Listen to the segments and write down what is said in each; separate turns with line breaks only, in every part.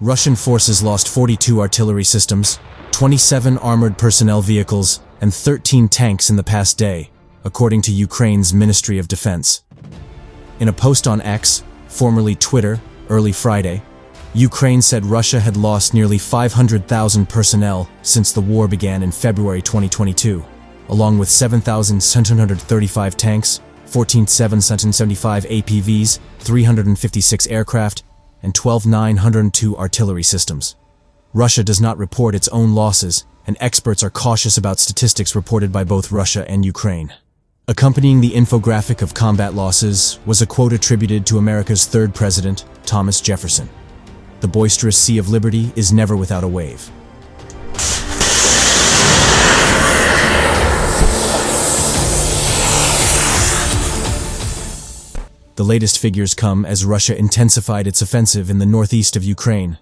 Russian forces lost 42 artillery systems, 27 armored personnel vehicles, and 13 tanks in the past day, according to Ukraine's Ministry of Defense. In a post on X, formerly Twitter, early Friday, Ukraine said Russia had lost nearly 500,000 personnel since the war began in February 2022, along with 7,735 tanks, 14,775 APVs, 356 aircraft, and 12,902 artillery systems. Russia does not report its own losses, and experts are cautious about statistics reported by both Russia and Ukraine. Accompanying the infographic of combat losses was a quote attributed to America's third president, Thomas Jefferson. "The boisterous sea of liberty is never without a wave." The latest figures come as Russia intensified its offensive in the northeast of Ukraine.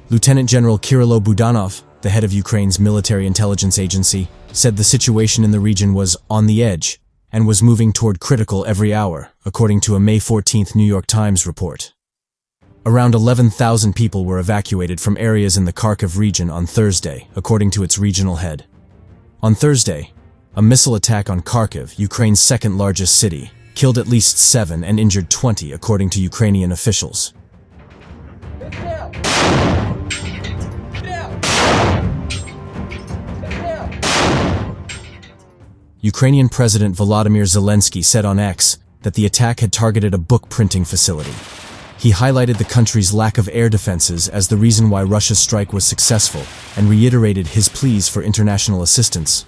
Lieutenant General Kirilo Budanov, the head of Ukraine's military intelligence agency, said the situation in the region was on the edge and was moving toward critical every hour, according to a May 14th New York Times report. Around 11,000 people were evacuated from areas in the Kharkiv region on Thursday, according to its regional head. On Thursday, a missile attack on Kharkiv, Ukraine's second-largest city, killed at least 7 and injured 20, according to Ukrainian officials. Ukrainian President Volodymyr Zelensky said on X that the attack had targeted a book printing facility. He highlighted the country's lack of air defenses as the reason why Russia's strike was successful and reiterated his pleas for international assistance.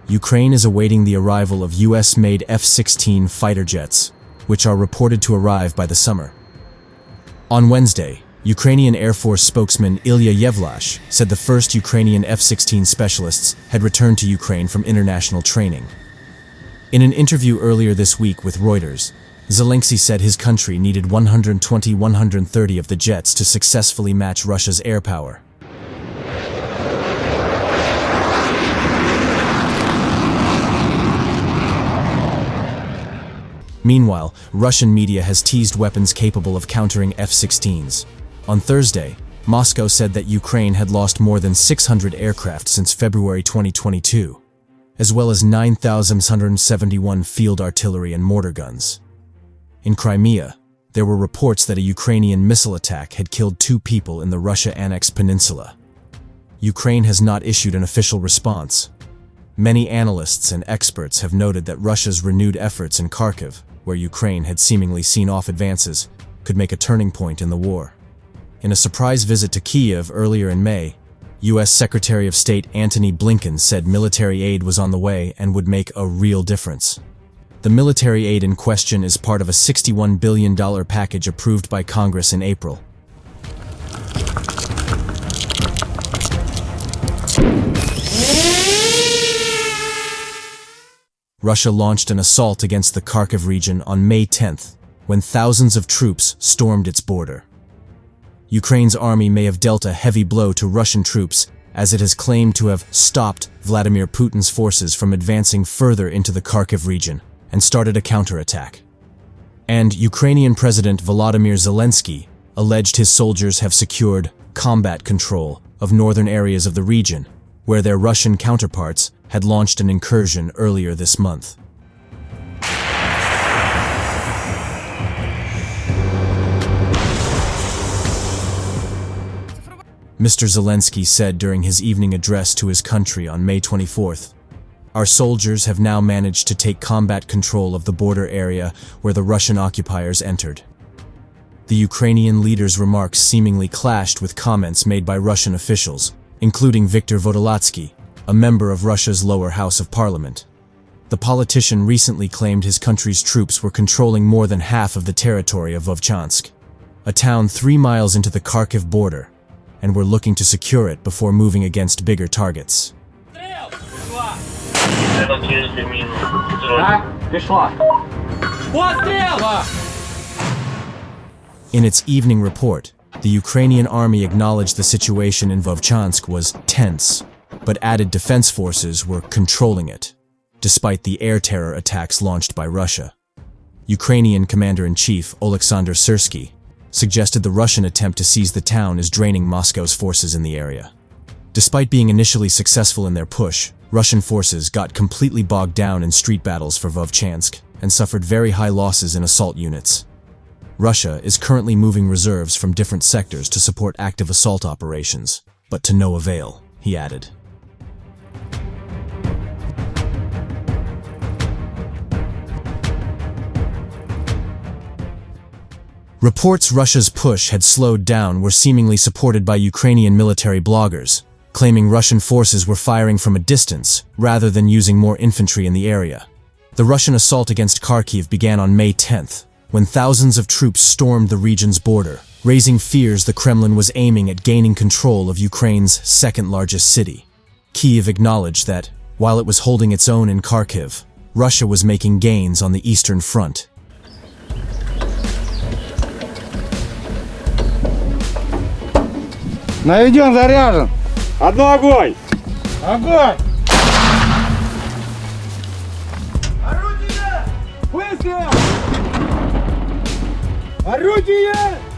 Ukraine is awaiting the arrival of US-made F-16 fighter jets, which are reported to arrive by the summer. On Wednesday, Ukrainian Air Force spokesman Ilya Yevlash said the first Ukrainian F-16 specialists had returned to Ukraine from international training. In an interview earlier this week with Reuters, Zelensky said his country needed 120-130 of the jets to successfully match Russia's air power. Meanwhile, Russian media has teased weapons capable of countering F-16s. On Thursday, Moscow said that Ukraine had lost more than 600 aircraft since February 2022, as well as 9,171 field artillery and mortar guns. In Crimea, there were reports that a Ukrainian missile attack had killed 2 people in the Russia-annexed peninsula. Ukraine has not issued an official response. Many analysts and experts have noted that Russia's renewed efforts in Kharkiv, where Ukraine had seemingly seen off advances, could make a turning point in the war. In a surprise visit to Kyiv earlier in May, U.S. Secretary of State Antony Blinken said military aid was on the way and would make a real difference. The military aid in question is part of a $61 billion package approved by Congress in April. Russia launched an assault against the Kharkiv region on May 10th, when thousands of troops stormed its border. Ukraine's army may have dealt a heavy blow to Russian troops, as it has claimed to have stopped Vladimir Putin's forces from advancing further into the Kharkiv region and started a counterattack. And Ukrainian President Volodymyr Zelensky alleged his soldiers have secured combat control of northern areas of the region, where their Russian counterparts had launched an incursion earlier this month. Mr. Zelensky said during his evening address to his country on May 24th, "Our soldiers have now managed to take combat control of the border area where the Russian occupiers entered." The Ukrainian leader's remarks seemingly clashed with comments made by Russian officials, including Viktor Vodolatsky, a member of Russia's lower house of parliament. The politician recently claimed his country's troops were controlling more than half of the territory of Vovchansk, a town 3 miles into the Kharkiv border, and were looking to secure it before moving against bigger targets. In its evening report, the Ukrainian army acknowledged the situation in Vovchansk was tense, but added defense forces were controlling it, despite the air terror attacks launched by Russia. Ukrainian Commander-in-Chief Oleksandr Syrsky suggested the Russian attempt to seize the town is draining Moscow's forces in the area. Despite being initially successful in their push, Russian forces got completely bogged down in street battles for Vovchansk and suffered very high losses in assault units. Russia is currently moving reserves from different sectors to support active assault operations, but to no avail, he added. Reports Russia's push had slowed down were seemingly supported by Ukrainian military bloggers, claiming Russian forces were firing from a distance rather than using more infantry in the area. The Russian assault against Kharkiv began on May 10th, when thousands of troops stormed the region's border, raising fears the Kremlin was aiming at gaining control of Ukraine's second-largest city. Kyiv acknowledged that, while it was holding its own in Kharkiv, Russia was making gains on the Eastern Front.
Наведен, заряжен.
Одно огонь!
Огонь! Орудие! Выстрел! Орудие!